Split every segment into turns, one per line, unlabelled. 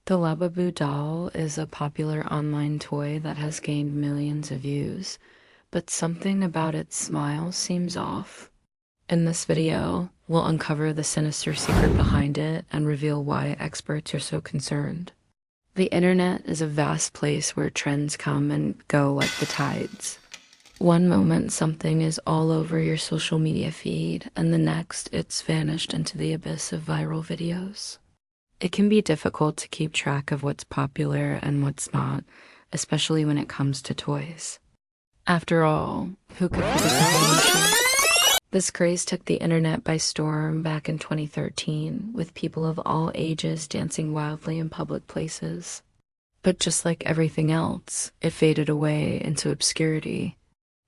The Labubu doll is a popular online toy that has gained millions of views, but something about its smile seems off. In this video, we'll uncover the sinister secret behind it and reveal why experts are so concerned. The internet is a vast place where trends come and go like the tides. One moment something is all over your social media feed, and the next it's vanished into the abyss of viral videos. It can be difficult to keep track of what's popular and what's not, especially when it comes to toys. After all, who could predict evolution? This craze took the internet by storm back in 2013, with people of all ages dancing wildly in public places. But just like everything else, it faded away into obscurity.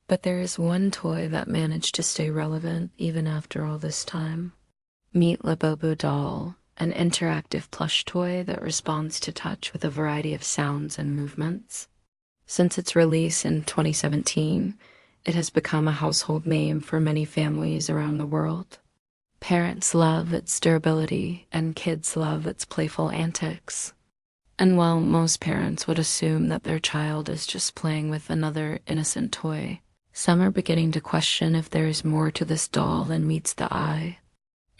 But there is one toy that managed to stay relevant even after all this time. Meet Labubu doll, an interactive plush toy that responds to touch with a variety of sounds and movements. Since its release in 2017, it has become a household name for many families around the world. Parents love its durability, and kids love its playful antics. And while most parents would assume that their child is just playing with another innocent toy, some are beginning to question if there is more to this doll than meets the eye.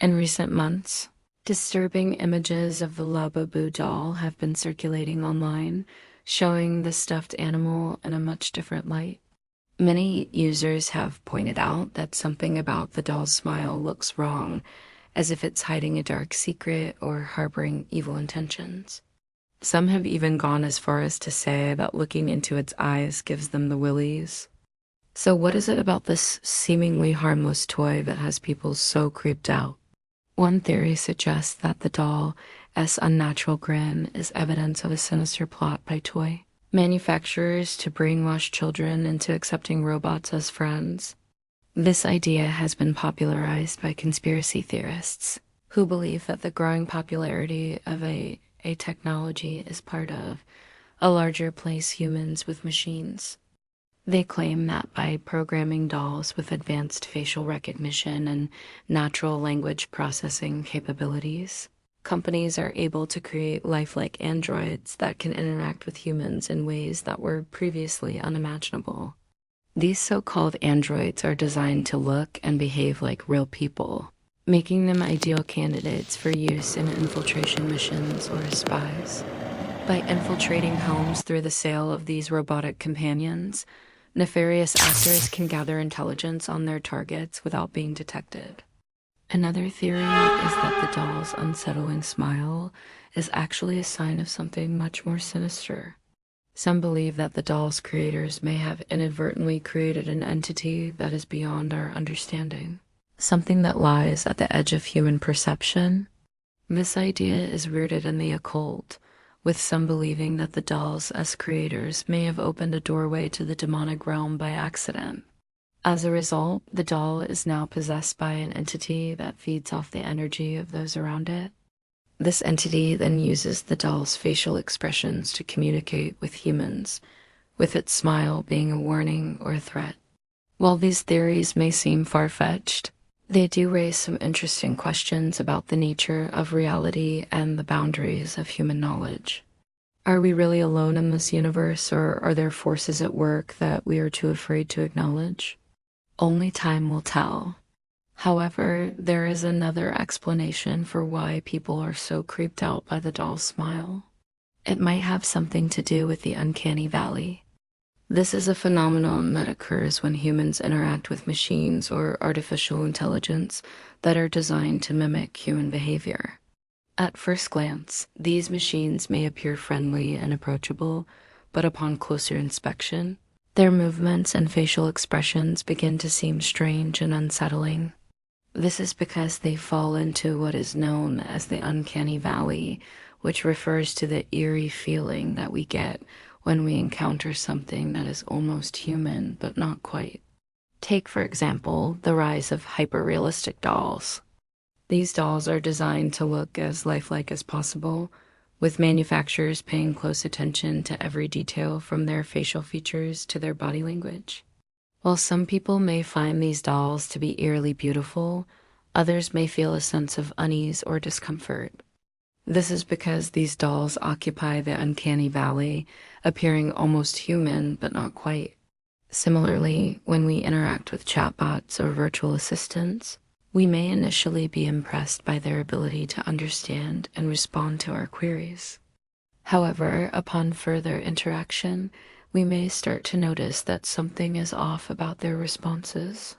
In recent months, disturbing images of the Labubu doll have been circulating online, showing the stuffed animal in a much different light. Many users have pointed out that something about the doll's smile looks wrong, as if it's hiding a dark secret or harboring evil intentions. Some have even gone as far as to say that looking into its eyes gives them the willies. So what is it about this seemingly harmless toy that has people so creeped out? One theory suggests that the doll's unnatural grin is evidence of a sinister plot by toy manufacturers to brainwash children into accepting robots as friends. This idea has been popularized by conspiracy theorists, who believe that the growing popularity of a technology is part of a larger place humans with machines. They claim that by programming dolls with advanced facial recognition and natural language processing capabilities, companies are able to create lifelike androids that can interact with humans in ways that were previously unimaginable. These so-called androids are designed to look and behave like real people, making them ideal candidates for use in infiltration missions or as spies. By infiltrating homes through the sale of these robotic companions, nefarious actors can gather intelligence on their targets without being detected. Another theory is that the doll's unsettling smile is actually a sign of something much more sinister. Some believe that the doll's creators may have inadvertently created an entity that is beyond our understanding, something that lies at the edge of human perception. This idea is rooted in the occult, with some believing that the dolls as creators may have opened a doorway to the demonic realm by accident. As a result, the doll is now possessed by an entity that feeds off the energy of those around it. This entity then uses the doll's facial expressions to communicate with humans, with its smile being a warning or a threat. While these theories may seem far-fetched, they do raise some interesting questions about the nature of reality and the boundaries of human knowledge. Are we really alone in this universe, or are there forces at work that we are too afraid to acknowledge? Only time will tell. However, there is another explanation for why people are so creeped out by the doll's smile. It might have something to do with the uncanny valley. This is a phenomenon that occurs when humans interact with machines or artificial intelligence that are designed to mimic human behavior. At first glance, these machines may appear friendly and approachable, but upon closer inspection, their movements and facial expressions begin to seem strange and unsettling. This is because they fall into what is known as the uncanny valley, which refers to the eerie feeling that we get when we encounter something that is almost human but not quite. Take, for example, the rise of hyper-realistic dolls. These dolls are designed to look as lifelike as possible, with manufacturers paying close attention to every detail from their facial features to their body language. While some people may find these dolls to be eerily beautiful, others may feel a sense of unease or discomfort. This is because these dolls occupy the uncanny valley, appearing almost human but not quite. Similarly, when we interact with chatbots or virtual assistants, we may initially be impressed by their ability to understand and respond to our queries. However, upon further interaction, we may start to notice that something is off about their responses.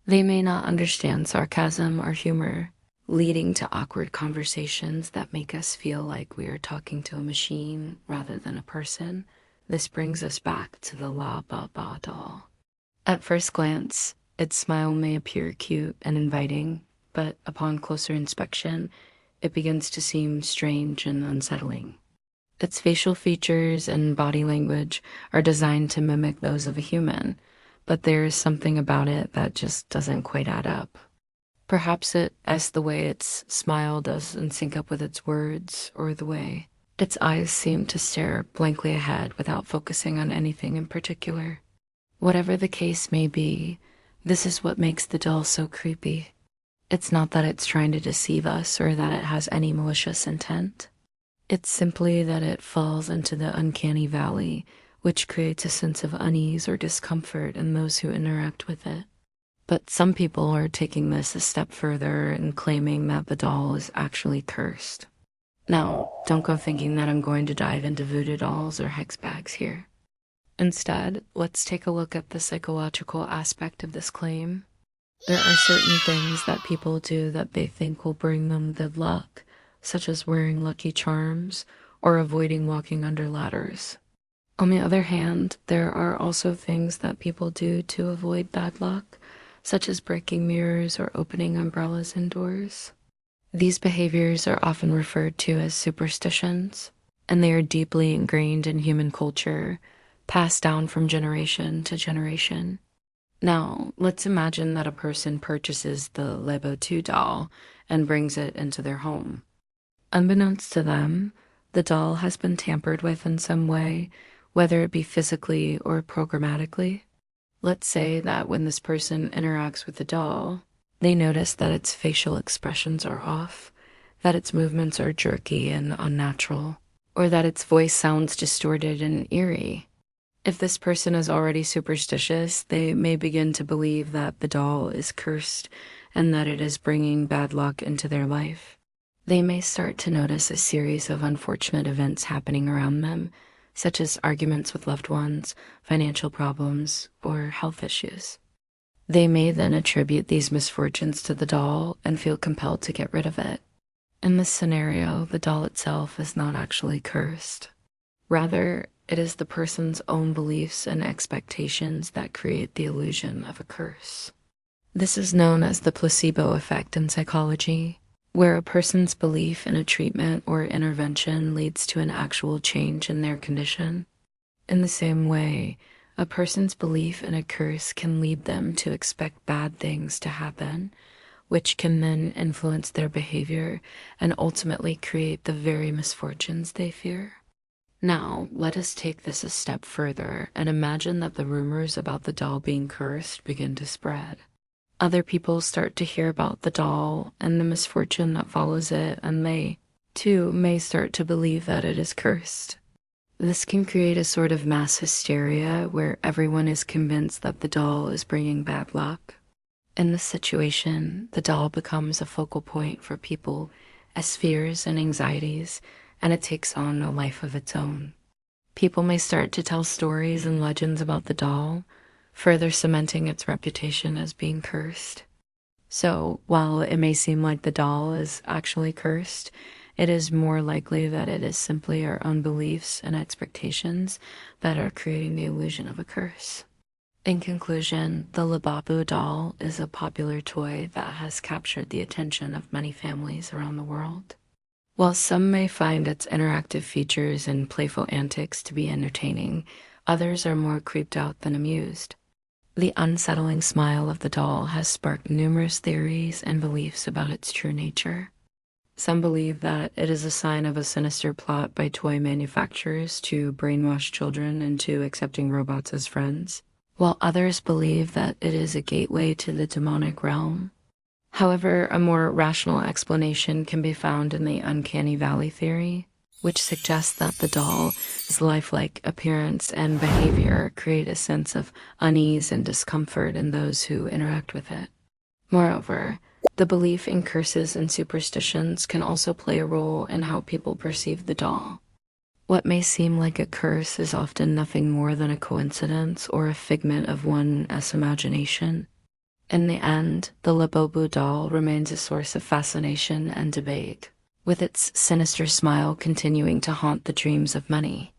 They may not understand sarcasm or humor, leading to awkward conversations that make us feel like we are talking to a machine rather than a person. This brings us back to the Labubu doll. At first glance, its smile may appear cute and inviting, but upon closer inspection, it begins to seem strange and unsettling. Its facial features and body language are designed to mimic those of a human, but there is something about it that just doesn't quite add up. Perhaps it's the way its smile doesn't sync up with its words, or the way its eyes seem to stare blankly ahead without focusing on anything in particular. Whatever the case may be, this is what makes the doll so creepy. It's not that it's trying to deceive us or that it has any malicious intent. It's simply that it falls into the uncanny valley, which creates a sense of unease or discomfort in those who interact with it. But some people are taking this a step further and claiming that the doll is actually cursed. Now, don't go thinking that I'm going to dive into voodoo dolls or hex bags here. Instead, let's take a look at the psychological aspect of this claim. There are certain things that people do that they think will bring them good luck, such as wearing lucky charms or avoiding walking under ladders. On the other hand, there are also things that people do to avoid bad luck, such as breaking mirrors or opening umbrellas indoors. These behaviors are often referred to as superstitions, and they are deeply ingrained in human culture, passed down from generation to generation. Now, let's imagine that a person purchases the Labubu doll and brings it into their home. Unbeknownst to them, the doll has been tampered with in some way, whether it be physically or programmatically. Let's say that when this person interacts with the doll, they notice that its facial expressions are off, that its movements are jerky and unnatural, or that its voice sounds distorted and eerie. If this person is already superstitious, they may begin to believe that the doll is cursed and that it is bringing bad luck into their life. They may start to notice a series of unfortunate events happening around them, such as arguments with loved ones, financial problems, or health issues. They may then attribute these misfortunes to the doll and feel compelled to get rid of it. In this scenario, the doll itself is not actually cursed. Rather, it is the person's own beliefs and expectations that create the illusion of a curse. This is known as the placebo effect in psychology, where a person's belief in a treatment or intervention leads to an actual change in their condition. In the same way, a person's belief in a curse can lead them to expect bad things to happen, which can then influence their behavior and ultimately create the very misfortunes they fear. Now, let us take this a step further and imagine that the rumors about the doll being cursed begin to spread. Other people start to hear about the doll and the misfortune that follows it, and they, too, may start to believe that it is cursed. This can create a sort of mass hysteria where everyone is convinced that the doll is bringing bad luck. In this situation, the doll becomes a focal point for people as fears and anxieties, and it takes on a life of its own. People may start to tell stories and legends about the doll, further cementing its reputation as being cursed. So, while it may seem like the doll is actually cursed, it is more likely that it is simply our own beliefs and expectations that are creating the illusion of a curse. In conclusion, the Labubu doll is a popular toy that has captured the attention of many families around the world. While some may find its interactive features and playful antics to be entertaining, others are more creeped out than amused. The unsettling smile of the doll has sparked numerous theories and beliefs about its true nature. Some believe that it is a sign of a sinister plot by toy manufacturers to brainwash children into accepting robots as friends, while others believe that it is a gateway to the demonic realm. However, a more rational explanation can be found in the uncanny valley theory, which suggests that the doll's lifelike appearance and behavior create a sense of unease and discomfort in those who interact with it. Moreover, the belief in curses and superstitions can also play a role in how people perceive the doll. What may seem like a curse is often nothing more than a coincidence or a figment of one's imagination. In the end, the Labubu doll remains a source of fascination and debate, with its sinister smile continuing to haunt the dreams of many.